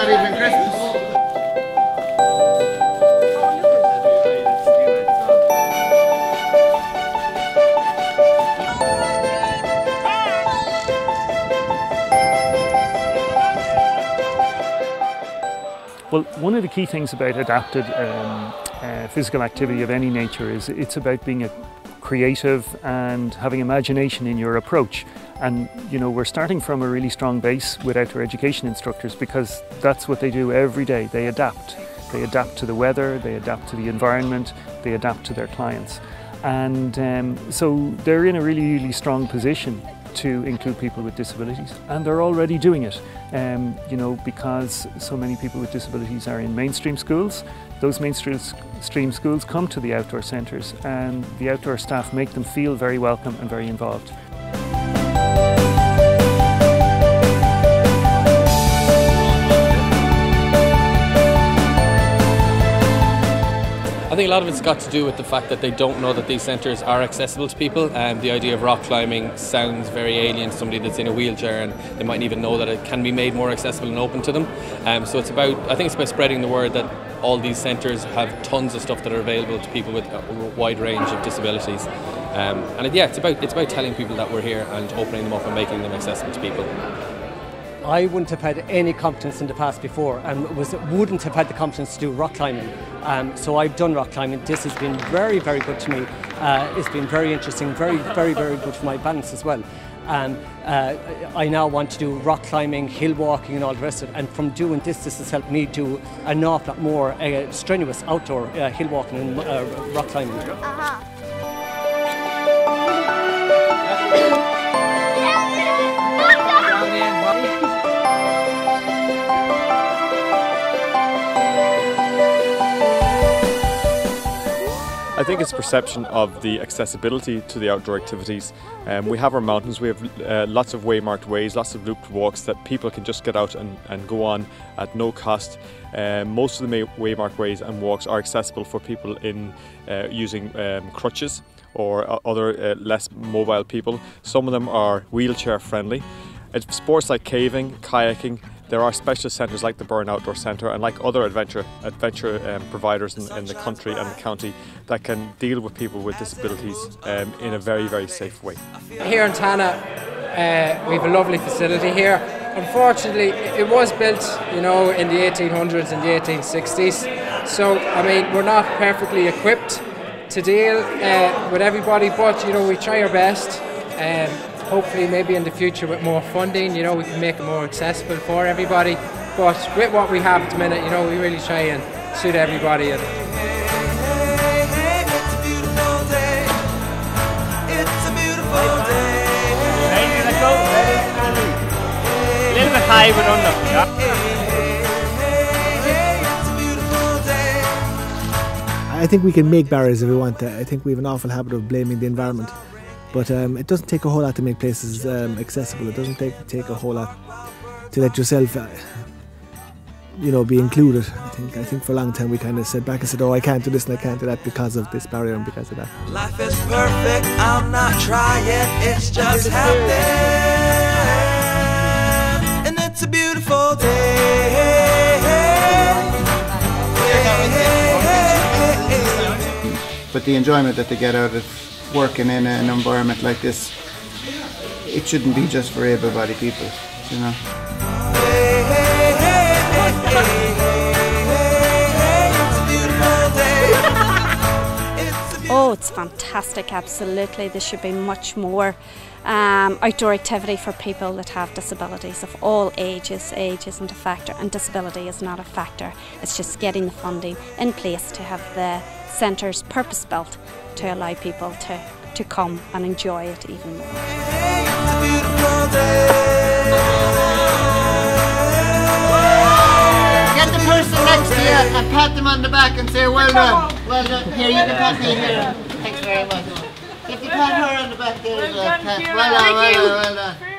not even Christmas. Well, one of the key things about adapted physical activity of any nature is it's about being creative and having imagination in your approach. And you know, we're starting from a really strong base with outdoor education instructors because that's what they do every day. They adapt. They adapt to the weather, they adapt to the environment, they adapt to their clients. And so they're in a really, really strong position to include people with disabilities, and they're already doing it. You know, because so many people with disabilities are in mainstream schools. Those mainstream schools come to the outdoor centres, and the outdoor staff make them feel very welcome and very involved. I think a lot of it's got to do with the fact that they don't know that these centres are accessible to people. The idea of rock climbing sounds very alien to somebody that's in a wheelchair, and they mightn't even know that it can be made more accessible and open to them. So it's about, I think it's about spreading the word that all these centres have tons of stuff that are available to people with a wide range of disabilities. And yeah, it's about telling people that we're here and opening them up and making them accessible to people. I wouldn't have had any competence in the past before, and wouldn't have had the competence to do rock climbing. So I've done rock climbing. This has been very, very good to me. It's been very interesting, very, very, very good for my balance as well. I now want to do rock climbing, hill walking and all the rest of it. And from doing this has helped me do an awful lot more strenuous outdoor hill walking and rock climbing. I think it's perception of the accessibility to the outdoor activities. We have our mountains, we have lots of waymarked ways, lots of looped walks that people can just get out and go on at no cost. Most of the waymarked ways and walks are accessible for people in using crutches or other less mobile people. Some of them are wheelchair friendly. Sports like caving, kayaking, there are specialist centres like the Burn Outdoor Centre and like other adventure providers in the country and the county that can deal with people with disabilities in a very, very safe way. Here in Tana, we have a lovely facility here. Unfortunately, it was built, you know, in the 1800s and the 1860s. So, I mean, we're not perfectly equipped to deal with everybody, but, you know, we try our best. Hopefully maybe in the future with more funding, you know, we can make it more accessible for everybody. But with what we have at the minute, you know, we really try and suit everybody. It's a beautiful day. It's a beautiful day. Ready, let's go. Ready, a little bit high but under. It's a beautiful day. I think we can make barriers if we want to. I think we have an awful habit of blaming the environment. But it doesn't take a whole lot to make places accessible. It doesn't take a whole lot to let yourself, you know, be included. I think for a long time we kind of sat back and said, "Oh, I can't do this and I can't do that because of this barrier and because of that." Life is perfect. I'm not trying. It's just happening, and it's a beautiful day. But the enjoyment that they get out of working in an environment like this, it shouldn't be just for able-bodied people, you know. Oh, it's fantastic, absolutely. There should be much more outdoor activity for people that have disabilities of all ages. Age isn't a factor and disability is not a factor. It's just getting the funding in place to have the centres purpose-built to allow people to come and enjoy it even more. Get the person next to you and pat them on the back and say, "Well done, well done." Here, you can pat me here. Thanks very much. If you pat her on the back there as well, pat. Well done, well done, well done.